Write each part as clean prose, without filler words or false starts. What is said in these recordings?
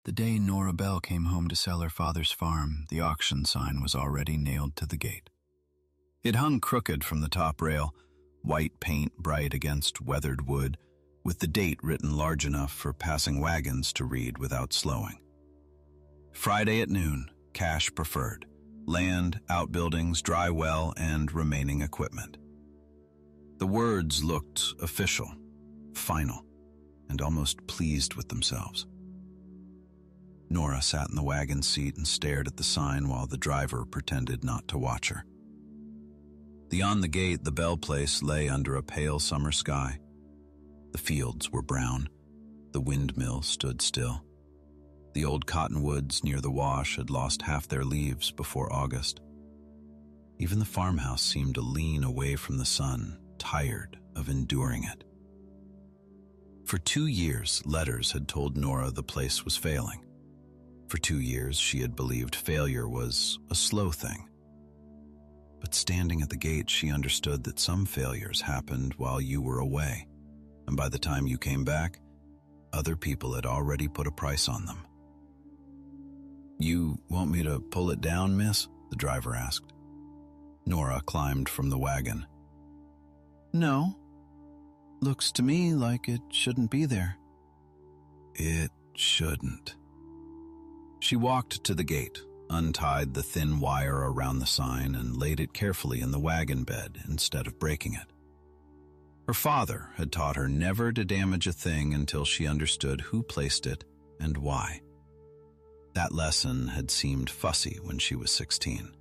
The day Nora Bell came home to sell her father's farm, the auction sign was already nailed to the gate. It hung crooked from the top rail, white paint bright against weathered wood, with the date written large enough for passing wagons to read without slowing. Friday at noon, cash preferred. Land, outbuildings, dry well, and remaining equipment. The words looked official, final, and almost pleased with themselves. Nora sat in the wagon seat and stared at the sign while the driver pretended not to watch her. Beyond the gate, the Bell place lay under a pale summer sky. The fields were brown. The windmill stood still. The old cottonwoods near the wash had lost half their leaves before August. Even the farmhouse seemed to lean away from the sun, tired of enduring it. For 2 years, letters had told Nora the place was failing. For 2 years, she had believed failure was a slow thing. But standing at the gate, she understood that some failures happened while you were away, and by the time you came back, other people had already put a price on them. "You want me to pull it down, miss?" the driver asked. Nora climbed from the wagon. "No. Looks to me like it shouldn't be there." "It shouldn't." She walked to the gate, untied the thin wire around the sign, and laid it carefully in the wagon bed instead of breaking it. Her father had taught her never to damage a thing until she understood who placed it and why. That lesson had seemed fussy when she was 16.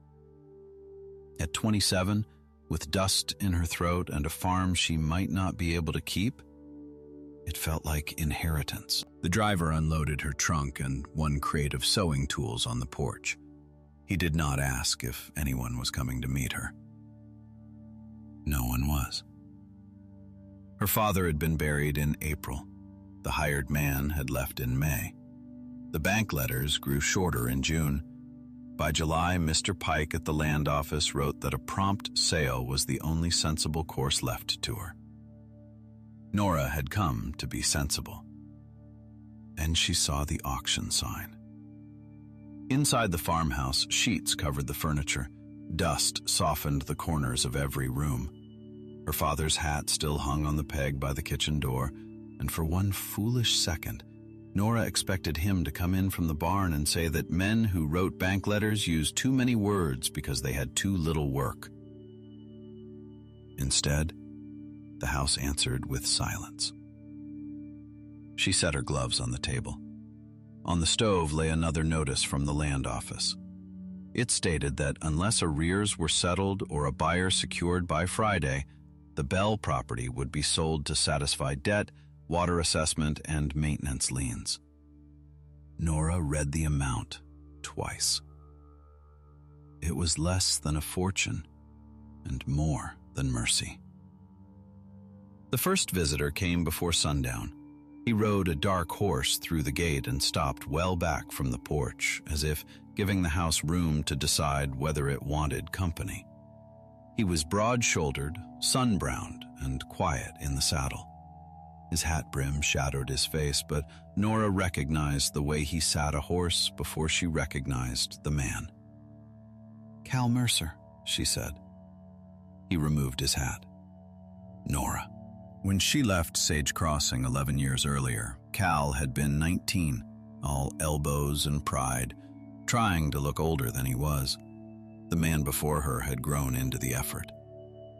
At 27, with dust in her throat and a farm she might not be able to keep, it felt like inheritance. The driver unloaded her trunk and one crate of sewing tools on the porch. He did not ask if anyone was coming to meet her. No one was. Her father had been buried in April. The hired man had left in May. The bank letters grew shorter in June. By July, Mr. Pike at the land office wrote that a prompt sale was the only sensible course left to her. Nora had come to be sensible. And she saw the auction sign. Inside the farmhouse, sheets covered the furniture. Dust softened the corners of every room. Her father's hat still hung on the peg by the kitchen door, and for one foolish second, Nora expected him to come in from the barn and say that men who wrote bank letters used too many words because they had too little work. Instead, the house answered with silence. She set her gloves on the table. On the stove lay another notice from the land office. It stated that unless arrears were settled or a buyer secured by Friday, the Bell property would be sold to satisfy debt, water assessment, and maintenance liens. Nora read the amount twice. It was less than a fortune and more than mercy. The first visitor came before sundown. He rode a dark horse through the gate and stopped well back from the porch, as if giving the house room to decide whether it wanted company. He was broad-shouldered, sun-browned, and quiet in the saddle. His hat brim shadowed his face, but Nora recognized the way he sat a horse before she recognized the man. "Cal Mercer," she said. He removed his hat. Nora. When she left Sage Crossing 11 years earlier, Cal had been 19, all elbows and pride, trying to look older than he was. The man before her had grown into the effort.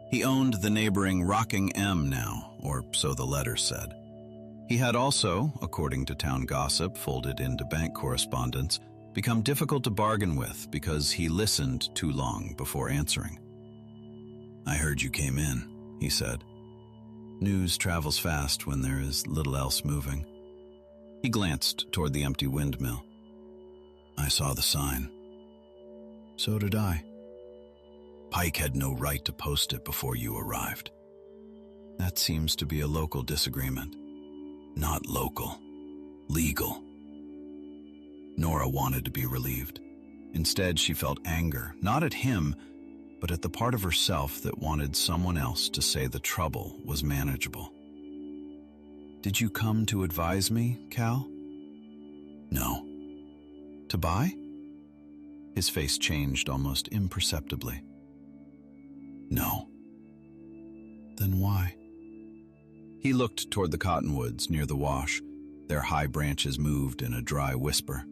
He owned the neighboring Rocking M now, or so the letters said. He had also, according to town gossip folded into bank correspondence, become difficult to bargain with because he listened too long before answering. "I heard you came in," he said. News travels fast when there is little else moving. He glanced toward the empty windmill. "I saw the sign." "So did I." "Pike had no right to post it before you arrived." "That seems to be a local disagreement." "Not local. Legal." Nora wanted to be relieved. Instead, she felt anger, not at him, but at the part of herself that wanted someone else to say the trouble was manageable. "Did you come to advise me, Cal?" "No. To buy? His face changed almost imperceptibly. No. Then why? He looked toward the cottonwoods near the wash. Their high branches moved in a dry whisper.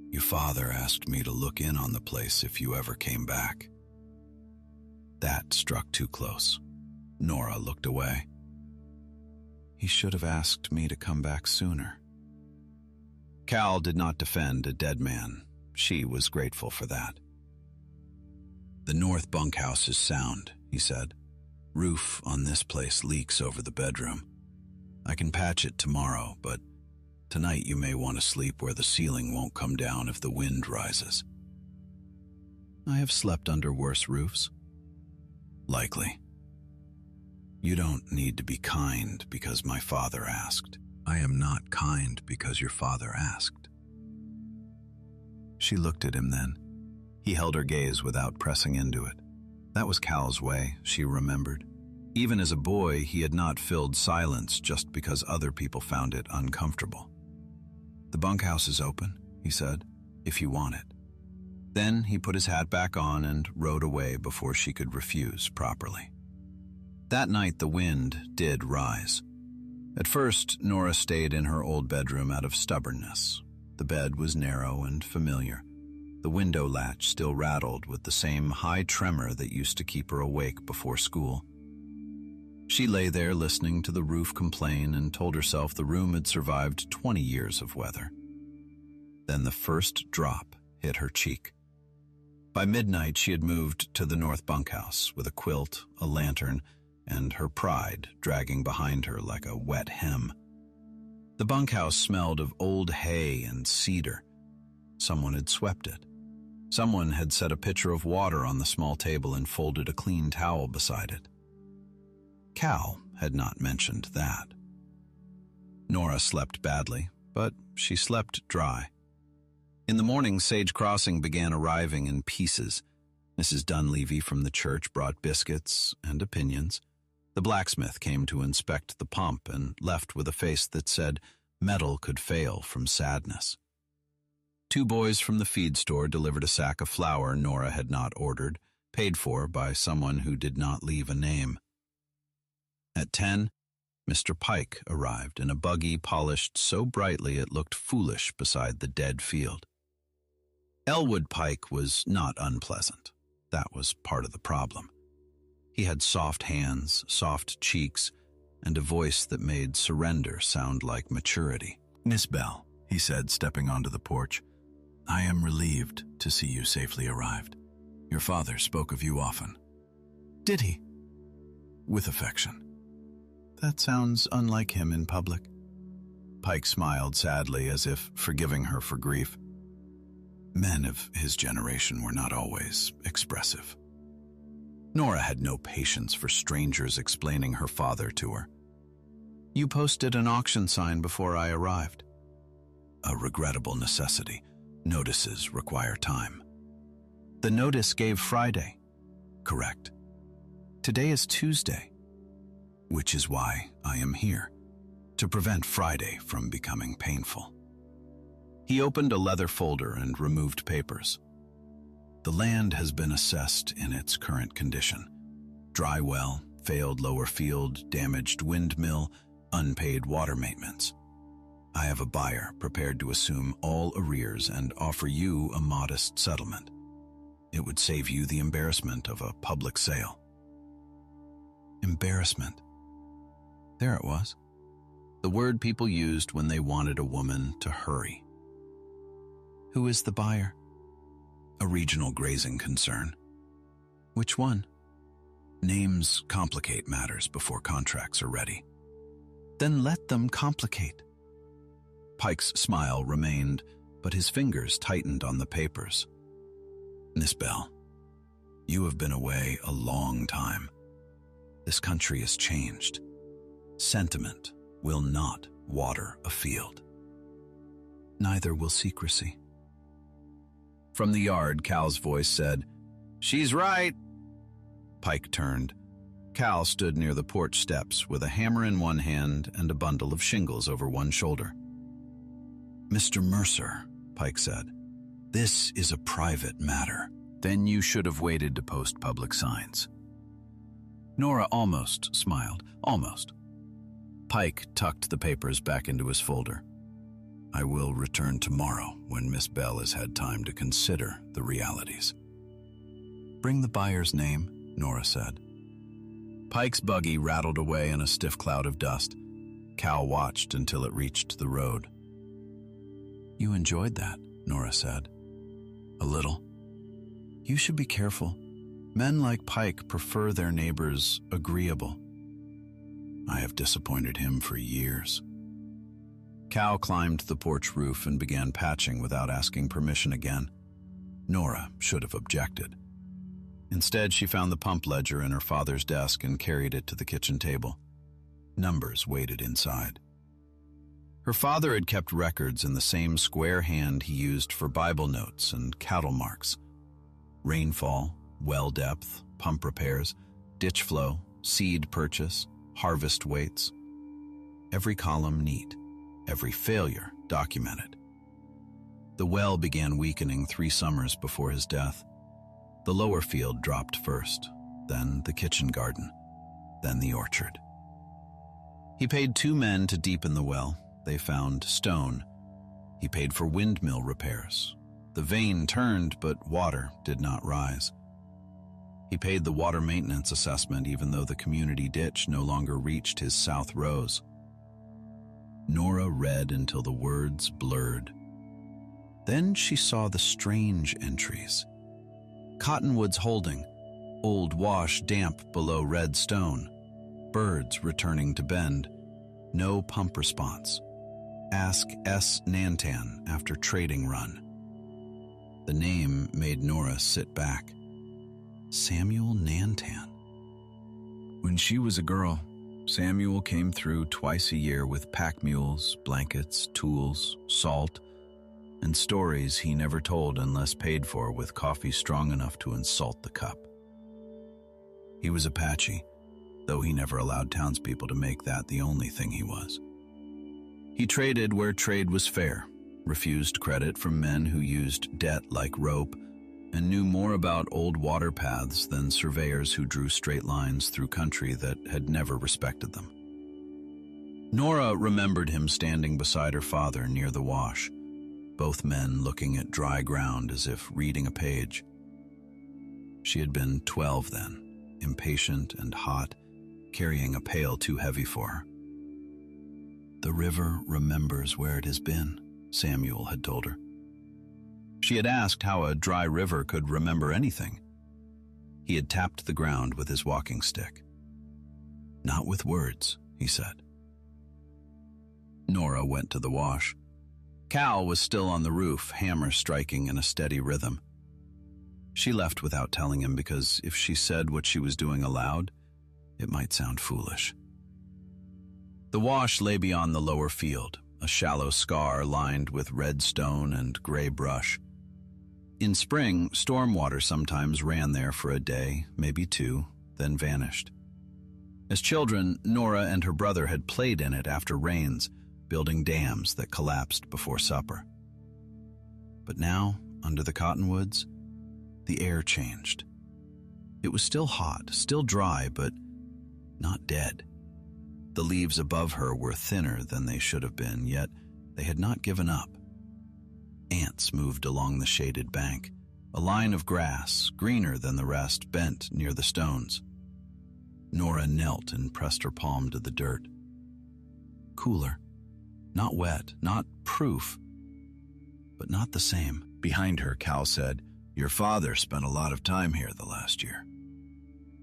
Your father asked me to look in on the place if you ever came back. That struck too close. Nora looked away. He should have asked me to come back sooner. Cal did not defend a dead man. She was grateful for that. The north bunkhouse is sound, he said. Roof on this place leaks over the bedroom. I can patch it tomorrow, but tonight you may want to sleep where the ceiling won't come down if the wind rises. I have slept under worse roofs. Likely. You don't need to be kind because my father asked. I am not kind because your father asked. She looked at him then. He held her gaze without pressing into it. That was Cal's way, she remembered. Even as a boy, he had not filled silence just because other people found it uncomfortable. The bunkhouse is open, he said, if you want it. Then he put his hat back on and rode away before she could refuse properly. That night the wind did rise. At first, Nora stayed in her old bedroom out of stubbornness. The bed was narrow and familiar. The window latch still rattled with the same high tremor that used to keep her awake before school. She lay there listening to the roof complain and told herself the room had survived 20 years of weather. Then the first drop hit her cheek. By midnight, she had moved to the north bunkhouse with a quilt, a lantern, and her pride dragging behind her like a wet hem. The bunkhouse smelled of old hay and cedar. Someone had swept it. Someone had set a pitcher of water on the small table and folded a clean towel beside it. Cal had not mentioned that. Nora slept badly, but she slept dry. In the morning, Sage Crossing began arriving in pieces. Mrs. Dunleavy from the church brought biscuits and opinions. The blacksmith came to inspect the pump and left with a face that said metal could fail from sadness. 2 boys from the feed store delivered a sack of flour Nora had not ordered, paid for by someone who did not leave a name. At 10, Mr. Pike arrived in a buggy polished so brightly it looked foolish beside the dead field. Elwood Pike was not unpleasant. That was part of the problem. He had soft hands, soft cheeks, and a voice that made surrender sound like maturity. Miss Bell, he said, stepping onto the porch, I am relieved to see you safely arrived. Your father spoke of you often. Did he? With affection. That sounds unlike him in public. Pike smiled sadly as if forgiving her for grief. Men of his generation were not always expressive. Nora had no patience for strangers explaining her father to her. You posted an auction sign before I arrived. A regrettable necessity. Notices require time. The notice gave Friday. Correct. Today is Tuesday, which is why I am here, to prevent Friday from becoming painful. He opened a leather folder and removed papers. The land has been assessed in its current condition. Dry well, failed lower field, damaged windmill, unpaid water maintenance. I have a buyer prepared to assume all arrears and offer you a modest settlement. It would save you the embarrassment of a public sale. Embarrassment. There it was. The word people used when they wanted a woman to hurry. Who is the buyer? A regional grazing concern. Which one? Names complicate matters before contracts are ready. Then let them complicate. Pike's smile remained, but his fingers tightened on the papers. Miss Bell, you have been away a long time. This country has changed. Sentiment will not water a field. Neither will secrecy. From the yard, Cal's voice said, She's right. Pike turned. Cal stood near the porch steps with a hammer in one hand and a bundle of shingles over one shoulder. Mr. Mercer, Pike said. "This is a private matter." "Then you should have waited to post public signs." Nora almost smiled. Almost. Pike tucked the papers back into his folder. "I will return tomorrow when Miss Bell has had time to consider the realities." "Bring the buyer's name," Nora said. Pike's buggy rattled away in a stiff cloud of dust. Cal watched until it reached the road. "You enjoyed that," Nora said. "A little. You should be careful. Men like Pike prefer their neighbors agreeable." "I have disappointed him for years." Cal climbed the porch roof and began patching without asking permission again. Nora should have objected. Instead, she found the pump ledger in her father's desk and carried it to the kitchen table. Numbers waited inside. Her father had kept records in the same square hand he used for Bible notes and cattle marks. Rainfall, well depth, pump repairs, ditch flow, seed purchase, harvest weights. Every column neat, every failure documented. The well began weakening 3 summers before his death. The lower field dropped first, then the kitchen garden, then the orchard. He paid 2 men to deepen the well. They found stone. He paid for windmill repairs. The vane turned, but water did not rise. He paid the water maintenance assessment even though the community ditch no longer reached his south rows. Nora read until the words blurred. Then she saw the strange entries. Cottonwoods holding, old wash damp below red stone, birds returning to bend, no pump response. Ask S. Nantan after trading run. The name made Nora sit back. Samuel Nantan. When she was a girl, Samuel came through twice a year with pack mules, blankets, tools, salt, and stories he never told unless paid for with coffee strong enough to insult the cup. He was Apache, though he never allowed townspeople to make that the only thing he was. He traded where trade was fair, refused credit from men who used debt like rope, and knew more about old water paths than surveyors who drew straight lines through country that had never respected them. Nora remembered him standing beside her father near the wash, both men looking at dry ground as if reading a page. She had been 12 then, impatient and hot, carrying a pail too heavy for her. "The river remembers where it has been," Samuel had told her. She had asked how a dry river could remember anything. He had tapped the ground with his walking stick. "Not with words," he said. Nora went to the wash. Cal was still on the roof, hammer striking in a steady rhythm. She left without telling him because if she said what she was doing aloud, it might sound foolish. The wash lay beyond the lower field, a shallow scar lined with red stone and gray brush. In spring, storm water sometimes ran there for a day, maybe 2, then vanished. As children, Nora and her brother had played in it after rains, building dams that collapsed before supper. But now, under the cottonwoods, the air changed. It was still hot, still dry, but not dead. The leaves above her were thinner than they should have been, yet they had not given up. Ants moved along the shaded bank. A line of grass, greener than the rest, bent near the stones. Nora knelt and pressed her palm to the dirt. Cooler. Not wet, not proof, but not the same. Behind her, Cal said, "Your father spent a lot of time here the last year."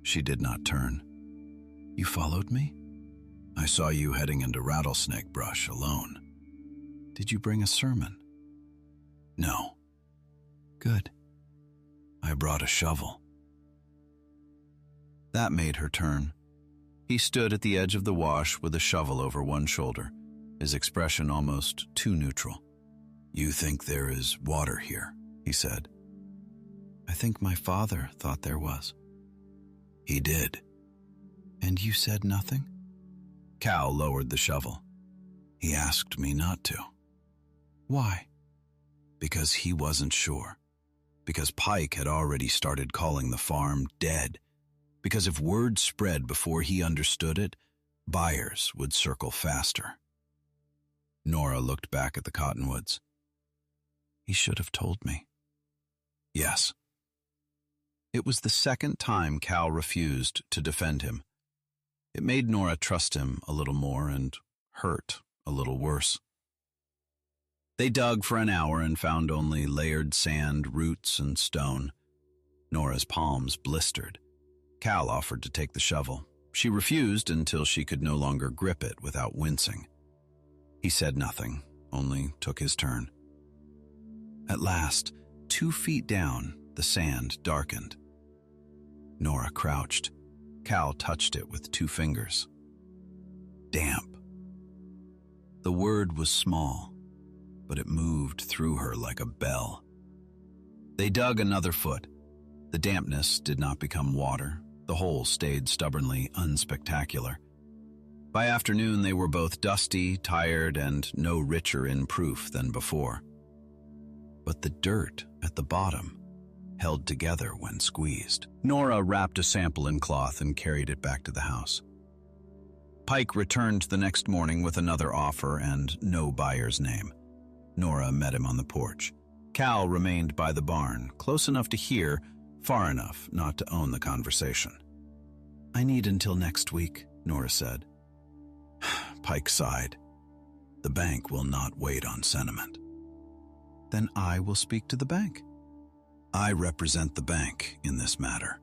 She did not turn. "You followed me? I saw you heading into rattlesnake brush alone. Did you bring a sermon?" "No." "Good. I brought a shovel." That made her turn. He stood at the edge of the wash with a shovel over one shoulder, his expression almost too neutral. "You think there is water here," he said. "I think my father thought there was." "He did." "And you said nothing?" Cal lowered the shovel. "He asked me not to." "Why?" Because he wasn't sure. Because Pike had already started calling the farm dead. Because if word spread before he understood it, buyers would circle faster. Nora looked back at the cottonwoods. He should have told me. Yes. It was the second time Cal refused to defend him. It made Nora trust him a little more and hurt a little worse. They dug for an hour and found only layered sand, roots, and stone. Nora's palms blistered. Cal offered to take the shovel. She refused until she could no longer grip it without wincing. He said nothing, only took his turn. At last, 2 feet down, the sand darkened. Nora crouched. Cal touched it with 2 fingers. Damp. The word was small, but it moved through her like a bell. They dug another foot. The dampness did not become water. The hole stayed stubbornly unspectacular. By afternoon, they were both dusty, tired, and no richer in proof than before. But the dirt at the bottom held together when squeezed. Nora wrapped a sample in cloth and carried it back to the house. Pike returned the next morning with another offer and no buyer's name. Nora met him on the porch. Cal remained by the barn, close enough to hear, far enough not to own the conversation. I need until next week, Nora said. Pike sighed. The bank will not wait on sentiment. Then I will speak to the bank. I represent the bank in this matter.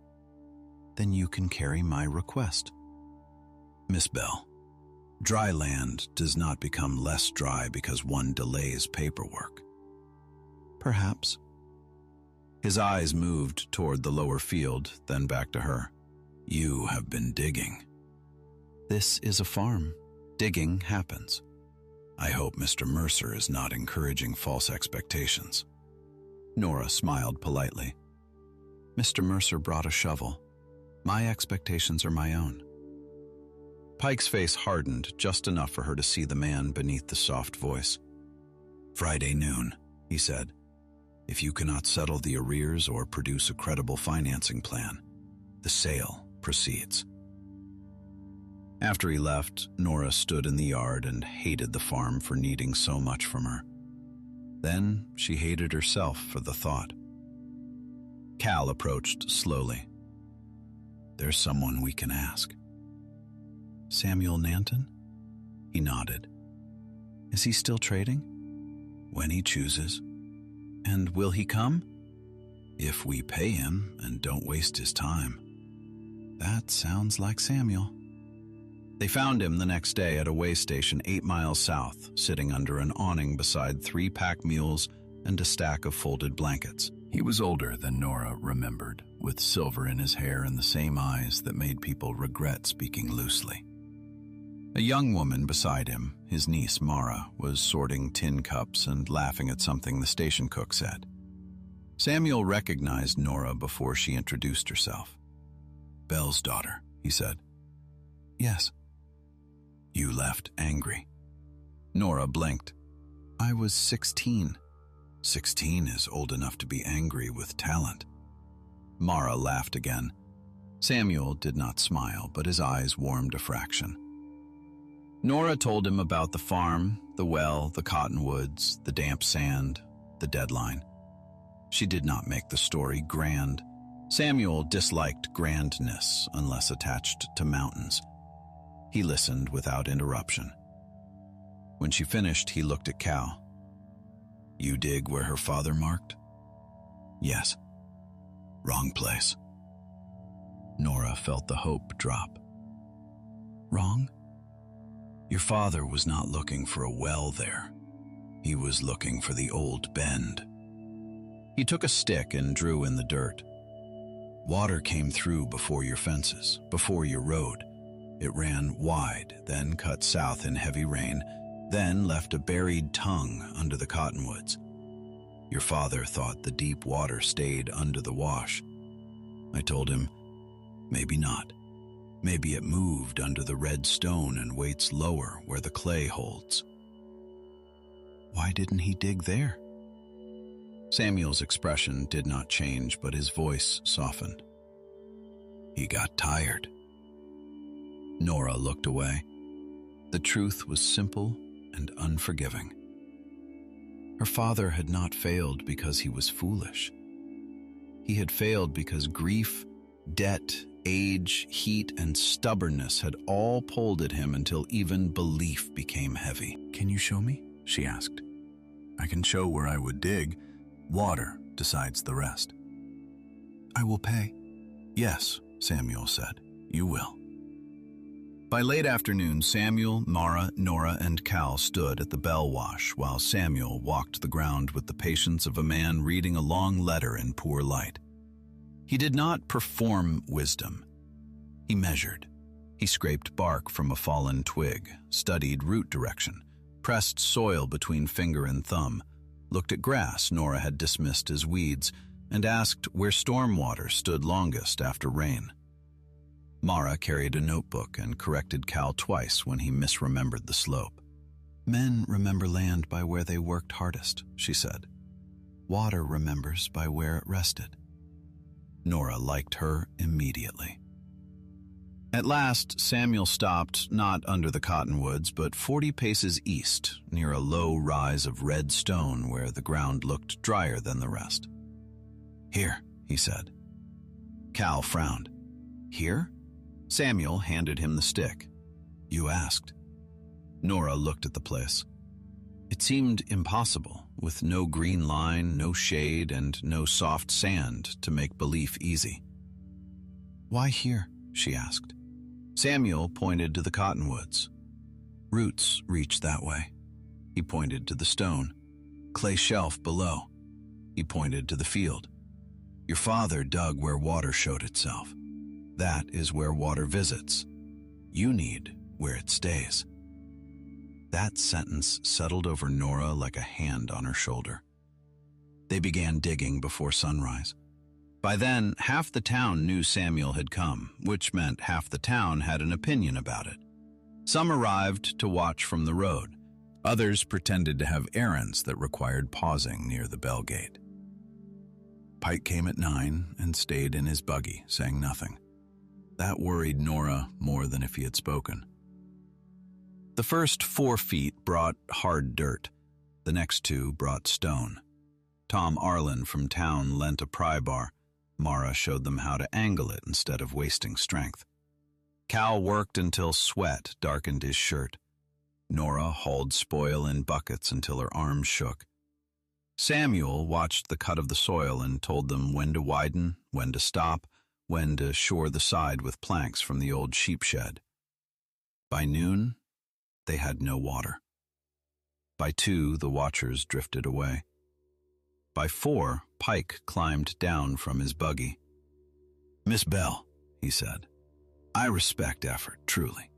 Then you can carry my request. Miss Bell, dry land does not become less dry because one delays paperwork. Perhaps. His eyes moved toward the lower field, then back to her. You have been digging. This is a farm. Digging happens. I hope Mr. Mercer is not encouraging false expectations. Nora smiled politely. Mr. Mercer brought a shovel. My expectations are my own. Pike's face hardened just enough for her to see the man beneath the soft voice. Friday noon, he said. If you cannot settle the arrears or produce a credible financing plan, the sale proceeds. After he left, Nora stood in the yard and hated the farm for needing so much from her. Then she hated herself for the thought. Cal approached slowly. There's someone we can ask. Samuel Nanton? He nodded. Is he still trading? When he chooses. And will he come? If we pay him and don't waste his time. That sounds like Samuel. They found him the next day at a way station 8 miles south, sitting under an awning beside 3 pack mules and a stack of folded blankets. He was older than Nora remembered, with silver in his hair and the same eyes that made people regret speaking loosely. A young woman beside him, his niece Mara, was sorting tin cups and laughing at something the station cook said. Samuel recognized Nora before she introduced herself. Bell's daughter, he said. Yes. You left angry. Nora blinked. I was 16. 16 is old enough to be angry with talent. Mara laughed again. Samuel did not smile, but his eyes warmed a fraction. Nora told him about the farm, the well, the cottonwoods, the damp sand, the deadline. She did not make the story grand. Samuel disliked grandness unless attached to mountains. He listened without interruption. When she finished, he looked at Cal. You dig where her father marked? Yes. Wrong place. Nora felt the hope drop. Wrong? Your father was not looking for a well there. He was looking for the old bend. He took a stick and drew in the dirt. Water came through before your fences, before your road. It ran wide, then cut south in heavy rain, then left a buried tongue under the cottonwoods. Your father thought the deep water stayed under the wash. I told him, maybe not. Maybe it moved under the red stone and waits lower where the clay holds. Why didn't he dig there? Samuel's expression did not change, but his voice softened. He got tired. Nora looked away. The truth was simple and unforgiving. Her father had not failed because he was foolish. He had failed because grief, debt, age, heat, and stubbornness had all pulled at him until even belief became heavy. "Can you show me?" she asked. "I can show where I would dig. Water decides the rest." "I will pay." "Yes," Samuel said, "you will." By late afternoon, Samuel, Mara, Nora, and Cal stood at the Bell wash while Samuel walked the ground with the patience of a man reading a long letter in poor light. He did not perform wisdom. He measured. He scraped bark from a fallen twig, studied root direction, pressed soil between finger and thumb, looked at grass Nora had dismissed as weeds, and asked where storm water stood longest after rain. Mara carried a notebook and corrected Cal twice when he misremembered the slope. "Men remember land by where they worked hardest," she said. "Water remembers by where it rested." Nora liked her immediately. At last, Samuel stopped not under the cottonwoods, but 40 paces east, near a low rise of red stone where the ground looked drier than the rest. "Here," he said. Cal frowned. "Here?" Samuel handed him the stick. "You asked." Nora looked at the place. It seemed impossible, with no green line, no shade, and no soft sand to make belief easy. "Why here?" she asked. Samuel pointed to the cottonwoods. "Roots reach that way." He pointed to the stone. "Clay shelf below." He pointed to the field. "Your father dug where water showed itself. That is where water visits. You need where it stays." That sentence settled over Nora like a hand on her shoulder. They began digging before sunrise. By then, half the town knew Samuel had come, which meant half the town had an opinion about it. Some arrived to watch from the road. Others pretended to have errands that required pausing near the Bell gate. Pike came at 9 and stayed in his buggy, saying nothing. That worried Nora more than if he had spoken. The first 4 feet brought hard dirt. The next 2 brought stone. Tom Arlen from town lent a pry bar. Mara showed them how to angle it instead of wasting strength. Cal worked until sweat darkened his shirt. Nora hauled spoil in buckets until her arms shook. Samuel watched the cut of the soil and told them when to widen, when to stop, when to shore the side with planks from the old sheep shed. By noon, they had no water. By 2, the watchers drifted away. By 4, Pike climbed down from his buggy. "Miss Bell," he said, "I respect effort, truly,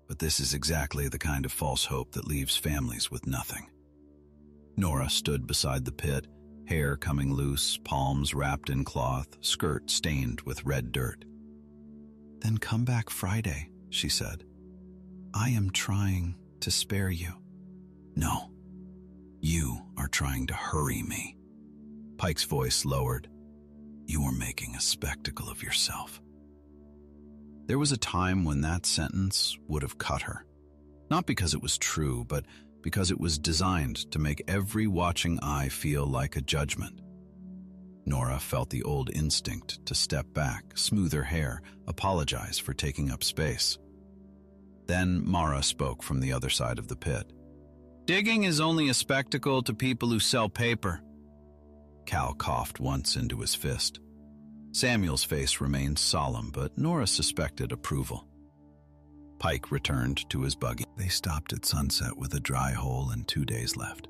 but this is exactly the kind of false hope that leaves families with nothing." Nora stood beside the pit, hair coming loose, palms wrapped in cloth, skirt stained with red dirt. "Then come back Friday," she said. "I am trying to spare you." "No, you are trying to hurry me." Pike's voice lowered. "You are making a spectacle of yourself." There was a time when that sentence would have cut her. Not because it was true, but because it was designed to make every watching eye feel like a judgment. Nora felt the old instinct to step back, smooth her hair, apologize for taking up space. Then Mara spoke from the other side of the pit. "Digging is only a spectacle to people who sell paper." Cal coughed once into his fist. Samuel's face remained solemn, but Nora suspected approval. Pike returned to his buggy. They stopped at sunset with a dry hole and 2 days left.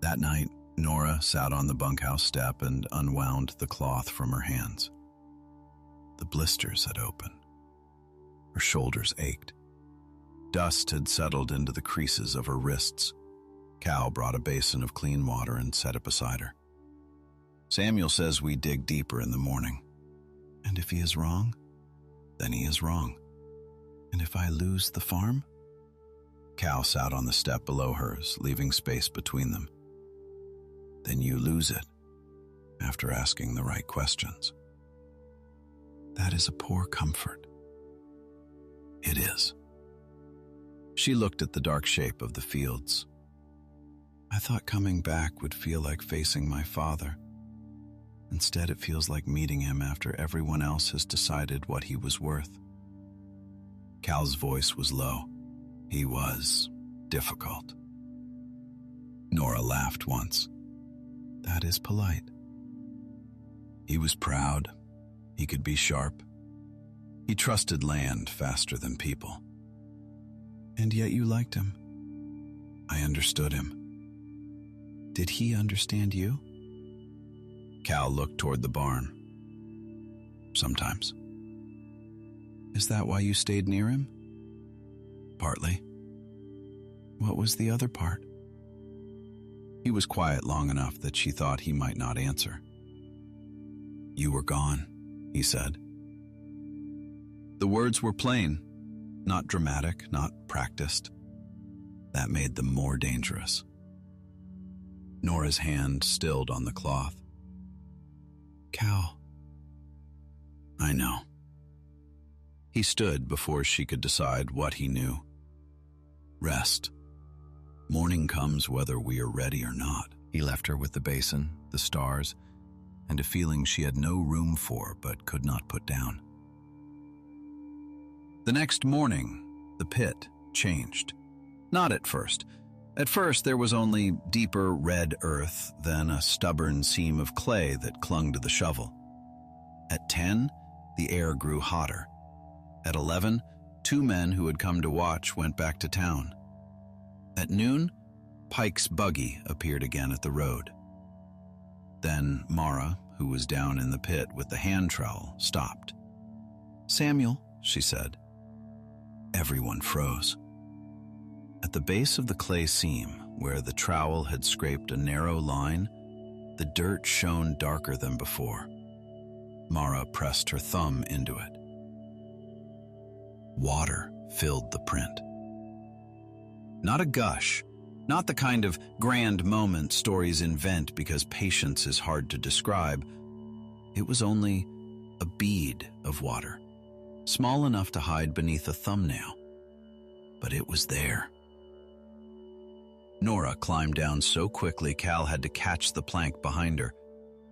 That night, Nora sat on the bunkhouse step and unwound the cloth from her hands. The blisters had opened. Her shoulders ached. Dust had settled into the creases of her wrists. Cal brought a basin of clean water and set it beside her. "Samuel says we dig deeper in the morning. And if he is wrong, then he is wrong. And if I lose the farm?" Cal sat on the step below hers, leaving space between them. "Then can you lose it after asking the right questions? That is a poor comfort. It is. She looked at the dark shape of the fields. I thought coming back would feel like facing my father. Instead, it feels like meeting him after everyone else has decided what he was worth. Cal's voice was low. He was difficult. Nora laughed once. That is polite. He was proud. He could be sharp. He trusted land faster than people. And yet you liked him. I understood him. Did he understand you? Cal looked toward the barn. Sometimes. Is that why you stayed near him? Partly. What was the other part? He was quiet long enough that she thought he might not answer. You were gone, he said. The words were plain, not dramatic, not practiced. That made them more dangerous. Nora's hand stilled on the cloth. Cal. I know. He stood before she could decide what he knew. Rest. Morning comes whether we are ready or not. He left her with the basin, the stars, and a feeling she had no room for but could not put down. The next morning, the pit changed. Not at first. At first, there was only deeper red earth, then a stubborn seam of clay that clung to the shovel. At 10, the air grew hotter. At 11, 2 men who had come to watch went back to town. At noon, Pike's buggy appeared again at the road. Then Mara, who was down in the pit with the hand trowel, stopped. Samuel, she said. Everyone froze. At the base of the clay seam, where the trowel had scraped a narrow line, the dirt shone darker than before. Mara pressed her thumb into it. Water filled the print. Not a gush, not the kind of grand moment stories invent because patience is hard to describe. It was only a bead of water, small enough to hide beneath a thumbnail. But it was there. Nora climbed down so quickly Cal had to catch the plank behind her.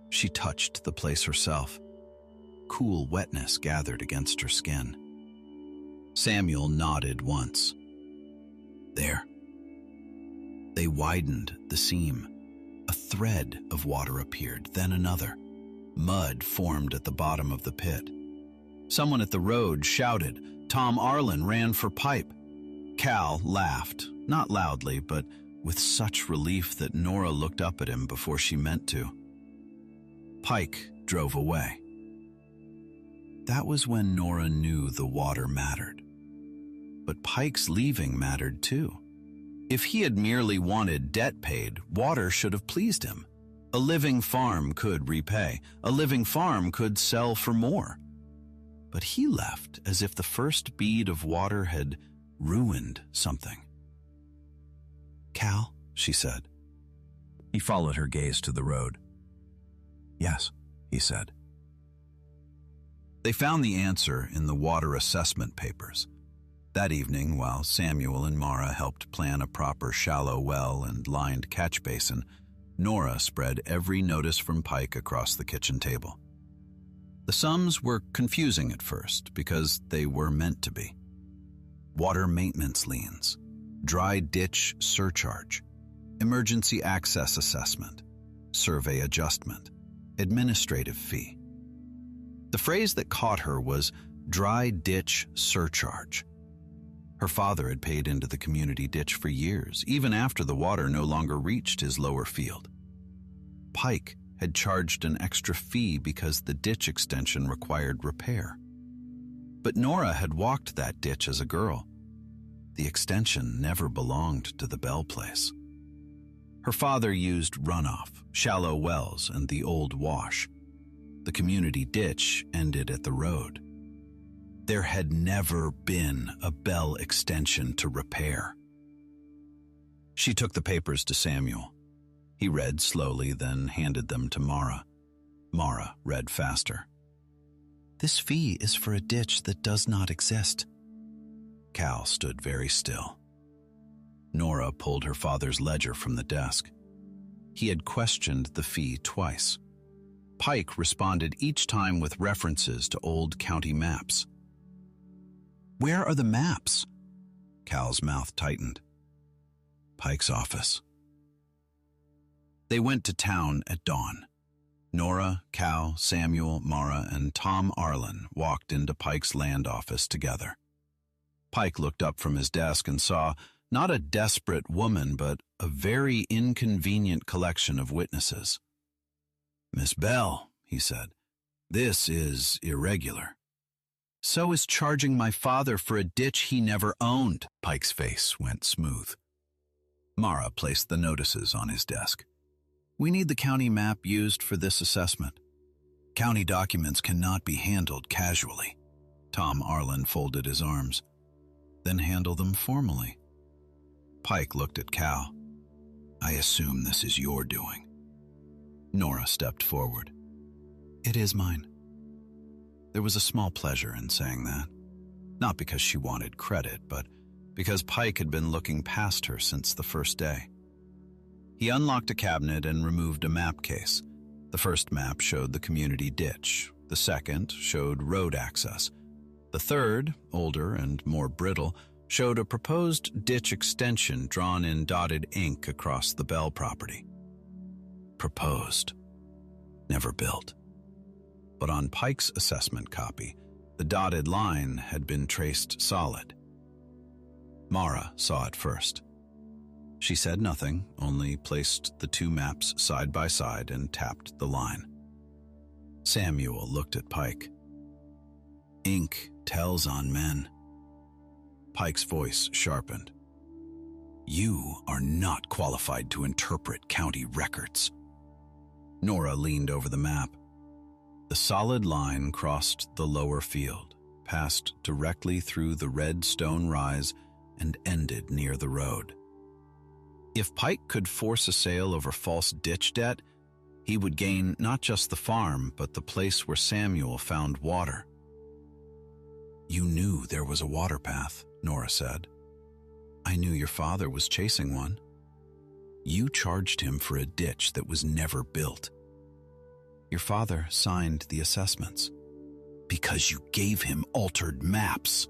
She touched the place herself. Cool wetness gathered against her skin. Samuel nodded once. There. They widened the seam. A thread of water appeared, then another. Mud formed at the bottom of the pit. Someone at the road shouted. Tom Arlen ran for pipe. Cal laughed, not loudly, but with such relief that Nora looked up at him before she meant to. Pike drove away. That was when Nora knew the water mattered. But Pike's leaving mattered too. If he had merely wanted debt paid, water should have pleased him. A living farm could repay. A living farm could sell for more. But he left as if the first bead of water had ruined something. Cal, she said. He followed her gaze to the road. Yes, he said. They found the answer in the water assessment papers. That evening, while Samuel and Mara helped plan a proper shallow well and lined catch basin, Nora spread every notice from Pike across the kitchen table. The sums were confusing at first because they were meant to be. Water maintenance liens, dry ditch surcharge, emergency access assessment, survey adjustment, administrative fee. The phrase that caught her was dry ditch surcharge. Her father had paid into the community ditch for years, even after the water no longer reached his lower field. Pike had charged an extra fee because the ditch extension required repair. But Nora had walked that ditch as a girl. The extension never belonged to the Bell place. Her father used runoff, shallow wells, and the old wash. The community ditch ended at the road. There had never been a Bell extension to repair. She took the papers to Samuel. He read slowly, then handed them to Mara. Mara read faster. "This fee is for a ditch that does not exist." Cal stood very still. Nora pulled her father's ledger from the desk. He had questioned the fee twice. Pike responded each time with references to old county maps. "Where are the maps?" Cal's mouth tightened. "Pike's office." They went to town at dawn. Nora, Cal, Samuel, Mara, and Tom Arlen walked into Pike's land office together. Pike looked up from his desk and saw not a desperate woman, but a very inconvenient collection of witnesses. "Miss Bell," he said, "this is irregular." "So is charging my father for a ditch he never owned." Pike's face went smooth. Mara placed the notices on his desk. "We need the county map used for this assessment. County documents cannot be handled casually." Tom Arlen folded his arms. "Then handle them formally." Pike looked at Cal. "I assume this is your doing." Nora stepped forward. "It is mine." There was a small pleasure in saying that, not because she wanted credit, but because Pike had been looking past her since the first day. He unlocked a cabinet and removed a map case. The first map showed the community ditch. The second showed road access. The third, older and more brittle, showed a proposed ditch extension drawn in dotted ink across the Bell property. Proposed. Never built. But on Pike's assessment copy, the dotted line had been traced solid. Mara saw it first. She said nothing, only placed the two maps side by side and tapped the line. Samuel looked at Pike. "Ink tells on men." Pike's voice sharpened. "You are not qualified to interpret county records." Nora leaned over the map. The solid line crossed the lower field, passed directly through the red stone rise, and ended near the road. If Pike could force a sale over false ditch debt, he would gain not just the farm, but the place where Samuel found water. "You knew there was a water path," Nora said. "I knew your father was chasing one. You charged him for a ditch that was never built. Your father signed the assessments because you gave him altered maps."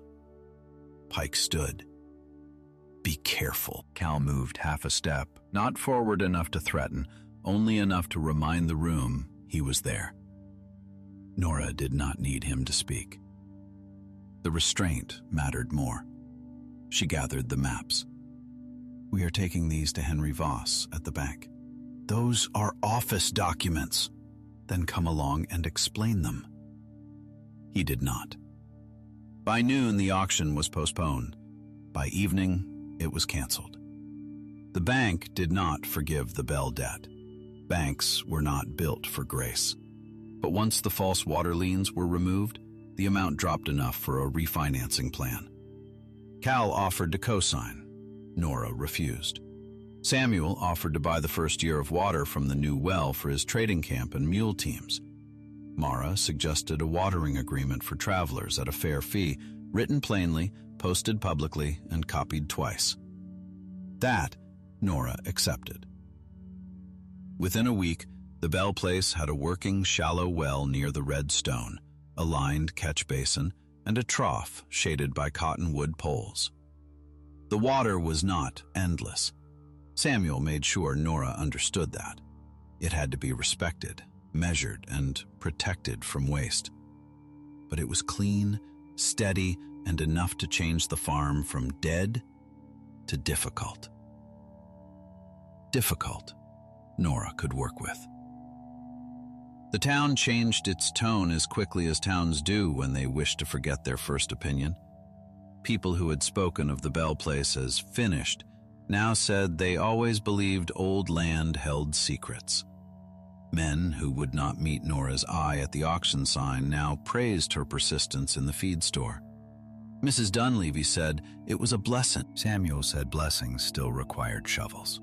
Pike stood. "Be careful." Cal moved half a step, not forward enough to threaten, only enough to remind the room he was there. Nora did not need him to speak. The restraint mattered more. She gathered the maps. "We are taking these to Henry Voss at the bank." "Those are office documents." "Then come along and explain them." He did not. By noon, the auction was postponed. By evening, it was canceled. The bank did not forgive the Bell debt. Banks were not built for grace. But once the false water liens were removed, the amount dropped enough for a refinancing plan. Cal offered to co-sign. Nora refused. Samuel offered to buy the first year of water from the new well for his trading camp and mule teams. Mara suggested a watering agreement for travelers at a fair fee, written plainly, posted publicly, and copied twice. That Nora accepted. Within a week, the Bell place had a working shallow well near the red stone, a lined catch basin, and a trough shaded by cottonwood poles. The water was not endless. Samuel made sure Nora understood that. It had to be respected, measured, and protected from waste. But it was clean, steady, and enough to change the farm from dead to difficult. Difficult, Nora could work with. The town changed its tone as quickly as towns do when they wish to forget their first opinion. People who had spoken of the Bell place as finished now said they always believed old land held secrets. Men who would not meet Nora's eye at the auction sign now praised her persistence in the feed store. Mrs. Dunleavy said it was a blessing. Samuel said blessings still required shovels.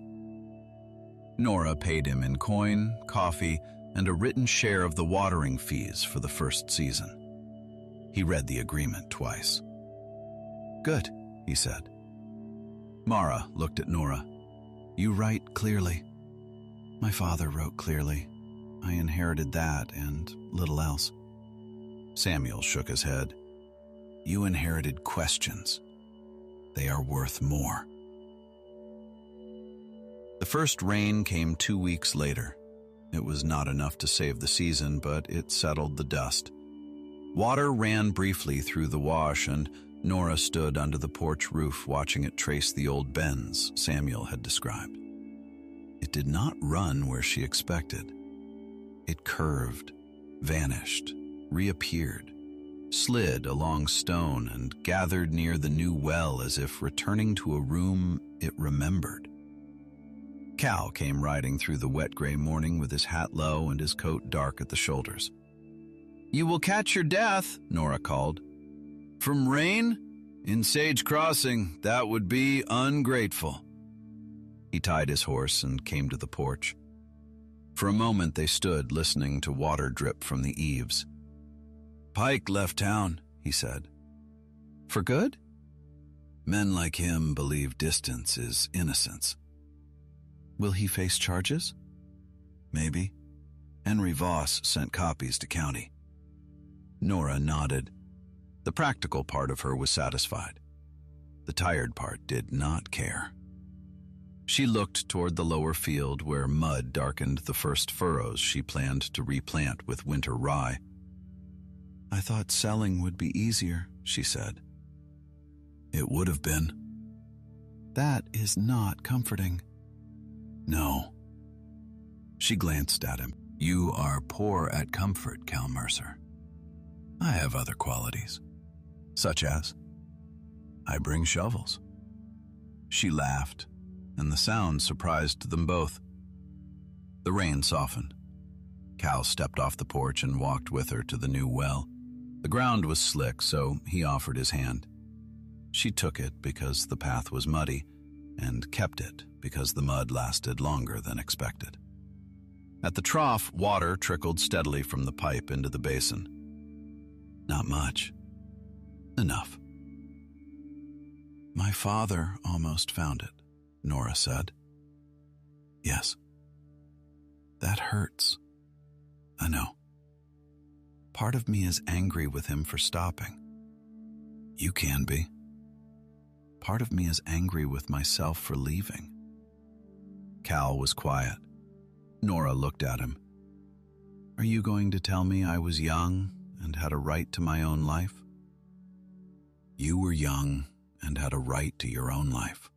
Nora paid him in coin, coffee, and a written share of the watering fees for the first season. He read the agreement twice. "Good," he said. Mara looked at Nora. "You write clearly." "My father wrote clearly. I inherited that and little else." Samuel shook his head. "You inherited questions. They are worth more." The first rain came 2 weeks later. It was not enough to save the season, but it settled the dust. Water ran briefly through the wash, and Nora stood under the porch roof watching it trace the old bends Samuel had described. It did not run where she expected. It curved, vanished, reappeared, slid along stone, and gathered near the new well as if returning to a room it remembered. Cal came riding through the wet gray morning with his hat low and his coat dark at the shoulders. "You will catch your death," Nora called. "From rain? In Sage Crossing, that would be ungrateful." He tied his horse and came to the porch. For a moment they stood listening to water drip from the eaves. "Pike left town," he said. "For good?" "Men like him believe distance is innocence." "Will he face charges?" "Maybe. Henry Voss sent copies to county." Nora nodded. The practical part of her was satisfied. The tired part did not care. She looked toward the lower field where mud darkened the first furrows she planned to replant with winter rye. "I thought selling would be easier," she said. "It would have been." "That is not comforting." "No." She glanced at him. "You are poor at comfort, Cal Mercer. I have other qualities. Such as? I bring shovels." She laughed, and the sound surprised them both. The rain softened. Cal stepped off the porch and walked with her to the new well. The ground was slick, so he offered his hand. She took it because the path was muddy, and kept it because the mud lasted longer than expected. At the trough, water trickled steadily from the pipe into the basin. Not much. Enough. "My father almost found it," Nora said. "Yes. That hurts. I know. Part of me is angry with him for stopping. You can be. Part of me is angry with myself for leaving." Cal was quiet. Nora looked at him. "Are you going to tell me I was young and had a right to my own life?" "You were young and had a right to your own life."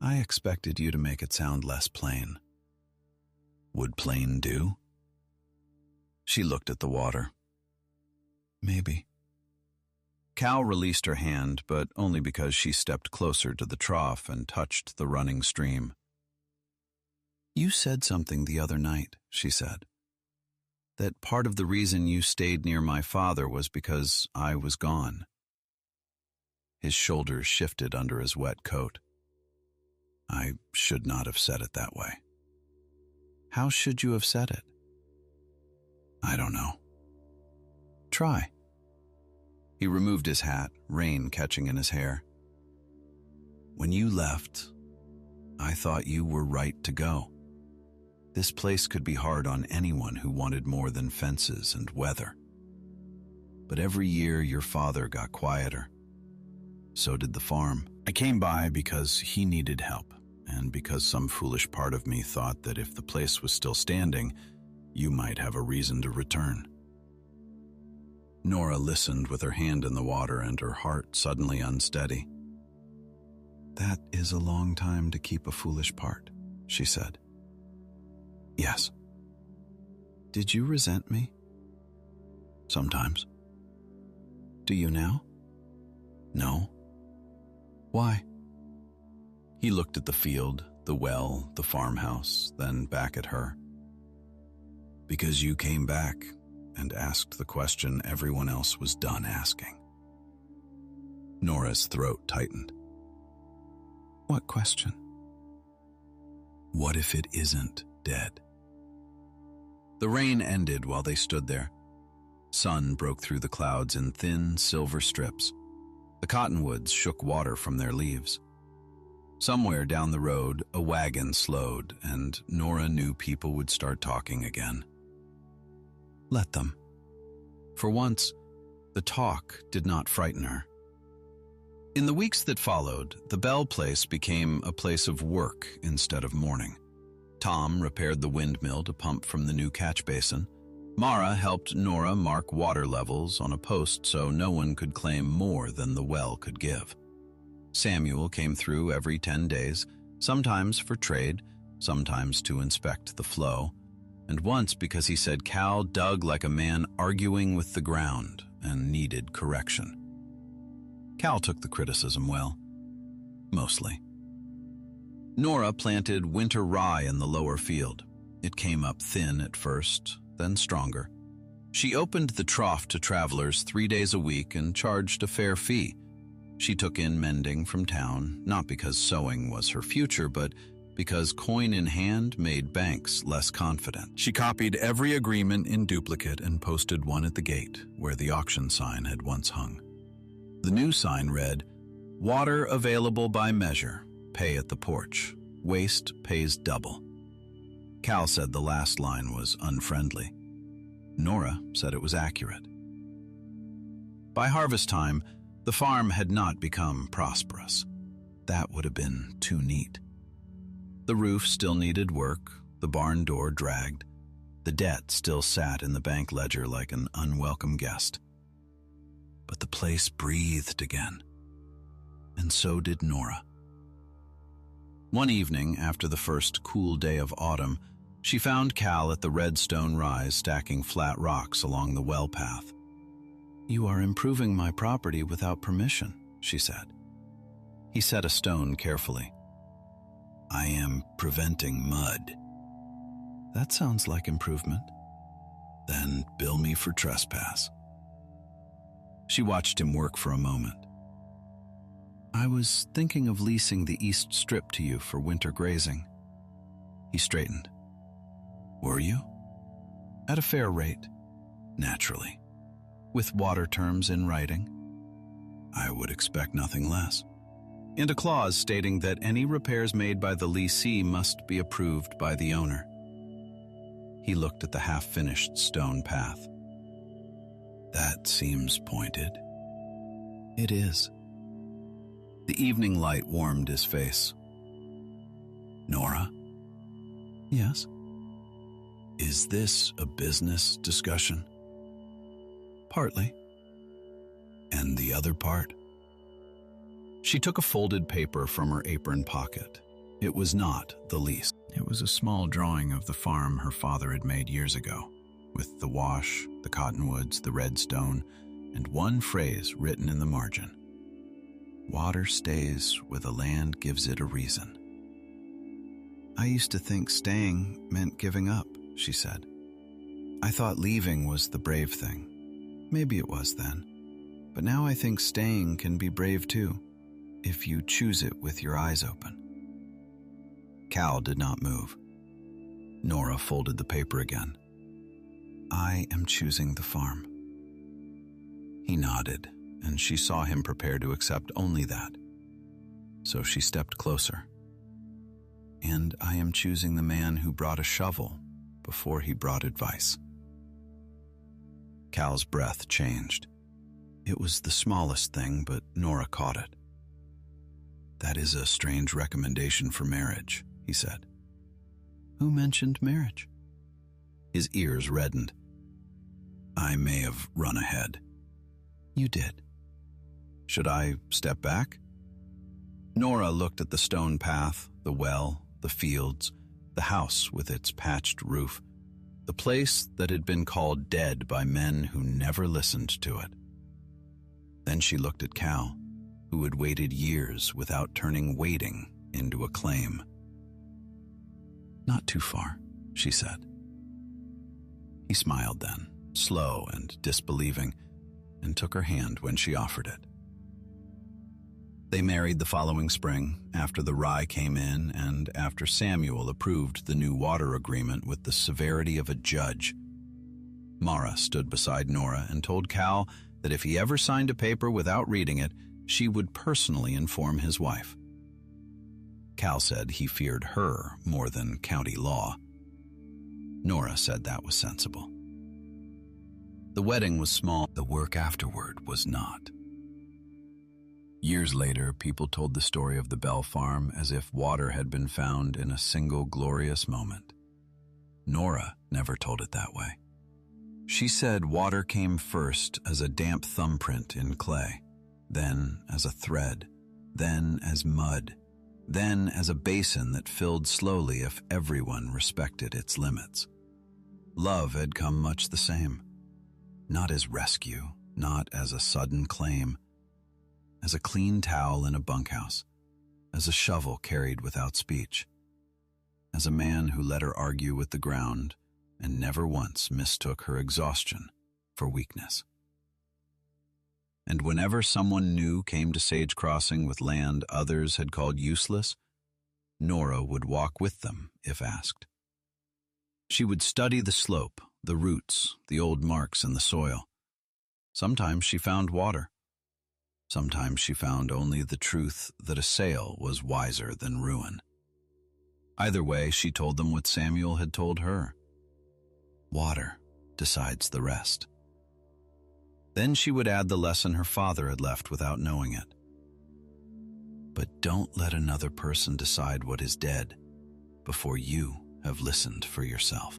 "I expected you to make it sound less plain." "Would plain do?" She looked at the water. "Maybe." Cal released her hand, but only because she stepped closer to the trough and touched the running stream. "You said something the other night," she said. "That part of the reason you stayed near my father was because I was gone." His shoulders shifted under his wet coat. "I should not have said it that way." "How should you have said it?" "I don't know." "Try." He removed his hat, rain catching in his hair. "When you left, I thought you were right to go. This place could be hard on anyone who wanted more than fences and weather. But every year your father got quieter. So did the farm. I came by because he needed help, and because some foolish part of me thought that if the place was still standing, you might have a reason to return." Nora listened with her hand in the water and her heart suddenly unsteady. "That is a long time to keep a foolish part," she said. "Yes." "Did you resent me?" "Sometimes." "Do you now?" "No." "Why?" He looked at the field, the well, the farmhouse, then back at her. "Because you came back and asked the question everyone else was done asking." Nora's throat tightened. "What question?" What if it isn't dead? The rain ended while they stood there. Sun broke through the clouds in thin silver strips. The cottonwoods shook water from their leaves. Somewhere down the road, a wagon slowed, and Nora knew people would start talking again. Let them. For once, the talk did not frighten her. In the weeks that followed, the Bell place became a place of work instead of mourning. Tom repaired the windmill to pump from the new catch basin. Mara helped Nora mark water levels on a post so no one could claim more than the well could give. Samuel came through every 10 days, sometimes for trade, sometimes to inspect the flow, and once because he said Cal dug like a man arguing with the ground and needed correction. Cal took the criticism well, mostly. Nora planted winter rye in the lower field. It came up thin at first, then stronger. She opened the trough to travelers 3 days a week and charged a fair fee. She took in mending from town, not because sewing was her future, but because coin in hand made banks less confident. She copied every agreement in duplicate and posted one at the gate, where the auction sign had once hung. The new sign read, "Water available by measure, pay at the porch, waste pays double." Cal said the last line was unfriendly. Nora said it was accurate. By harvest time, the farm had not become prosperous. That would have been too neat. The roof still needed work, the barn door dragged, the debt still sat in the bank ledger like an unwelcome guest. But the place breathed again, and so did Nora. One evening, after the first cool day of autumn, she found Cal at the red stone rise stacking flat rocks along the well path. "You are improving my property without permission," she said. He set a stone carefully. "I am preventing mud." "That sounds like improvement." "Then bill me for trespass." She watched him work for a moment. "I was thinking of leasing the east strip to you for winter grazing." He straightened. "Were you?" "At a fair rate." "Naturally." "With water terms in writing." "I would expect nothing less." "And a clause stating that any repairs made by the leasee must be approved by the owner." He looked at the half-finished stone path. "That seems pointed." "It is." The evening light warmed his face. "Nora?" "Yes?" "Is this a business discussion?" "Partly." "And the other part?" She took a folded paper from her apron pocket. It was not the lease. It was a small drawing of the farm her father had made years ago, with the wash, the cottonwoods, the red stone, and one phrase written in the margin. "Water stays where the land gives it a reason." "I used to think staying meant giving up," she said. "I thought leaving was the brave thing. Maybe it was then. But now I think staying can be brave too, if you choose it with your eyes open." Cal did not move. Nora folded the paper again. "I am choosing the farm." He nodded, and she saw him prepare to accept only that. So she stepped closer. "And I am choosing the man who brought a shovel before he brought advice." Cal's breath changed. It was the smallest thing, but Nora caught it. "That is a strange recommendation for marriage," he said. "Who mentioned marriage?" His ears reddened. "I may have run ahead." "You did." "Should I step back?" Nora looked at the stone path, the well, the fields, the house with its patched roof, the place that had been called dead by men who never listened to it. Then she looked at Cal, who had waited years without turning waiting into a claim. "Not too far," she said. He smiled then, slow and disbelieving, and took her hand when she offered it. They married the following spring, after the rye came in and after Samuel approved the new water agreement with the severity of a judge. Mara stood beside Nora and told Cal that if he ever signed a paper without reading it, she would personally inform his wife. Cal said he feared her more than county law. Nora said that was sensible. The wedding was small. The work afterward was not. Years later, people told the story of the Bell farm as if water had been found in a single glorious moment. Nora never told it that way. She said water came first as a damp thumbprint in clay, then as a thread, then as mud, then as a basin that filled slowly if everyone respected its limits. Love had come much the same, not as rescue, not as a sudden claim, as a clean towel in a bunkhouse, as a shovel carried without speech, as a man who let her argue with the ground and never once mistook her exhaustion for weakness. And whenever someone new came to Sage Crossing with land others had called useless, Nora would walk with them if asked. She would study the slope, the roots, the old marks in the soil. Sometimes she found water. Sometimes she found only the truth that a sail was wiser than ruin. Either way, she told them what Samuel had told her. Water decides the rest. Then she would add the lesson her father had left without knowing it. But don't let another person decide what is dead before you have listened for yourself.